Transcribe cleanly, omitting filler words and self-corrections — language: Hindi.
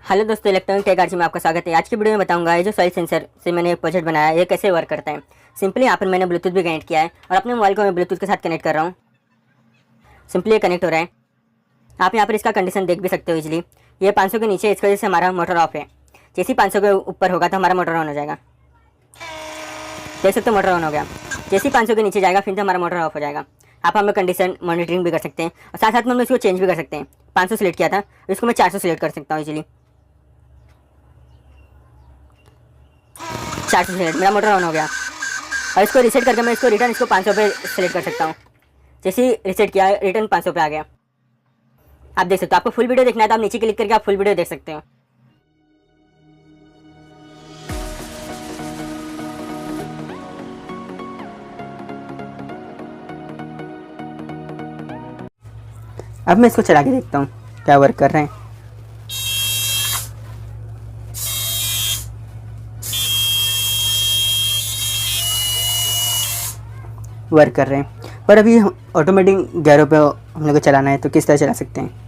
हेलो दोस्तों, इलेक्ट्रॉनिक टेक आर्ची में आपका स्वागत है। आज की वीडियो में बताऊंगा ये जो सॉइल सेंसर से मैंने एक प्रोजेक्ट बनाया है ये कैसे वर्क करता है। सिंपली यहाँ पर मैंने ब्लूटूथ भी कनेक्ट किया है और अपने मोबाइल को मैं ब्लूटूथ के साथ कनेक्ट कर रहा हूँ। सिंपली ये कनेक्ट हो रहा है। आप यहाँ पर इसका कंडीशन देख भी सकते हो इजीली। ये 500 के नीचे, इसकी वजह से हमारा मोटर ऑफ है। जैसे ही 500 के ऊपर होगा तो हमारा मोटर ऑन हो जाएगा। देख सकते हो मोटर ऑन हो गया। जैसे ही 500 के नीचे जाएगा फिर तो हमारा मोटर ऑफ हो जाएगा। आप हमें कंडीशन मॉनिटरिंग भी कर सकते हैं और साथ साथ में हम इसको चेंज भी कर सकते हैं। 500 सेलेक्ट किया था, इसको मैं 400 सेलेक्ट कर सकता हूँ इजीली। 400 सेलेक्ट, मेरा मोटर ऑन हो गया। और इसको रीसेट करके मैं इसको रिटर्न 500 पे सेलेक्ट कर सकता हूँ। जैसे ही रीसेट किया रिटर्न 500 पे आ गया। आप देख सकते हो। आपको फुल वीडियो देखना है तो आप नीचे क्लिक करके आप फुल वीडियो देख सकते हो। अब मैं इसको चला के देखता हूँ क्या वर्क कर रहे हैं। वर्क कर रहे हैं, पर अभी ऑटोमेटिक गैरों पे हम लोग को चलाना है तो किस तरह चला सकते हैं।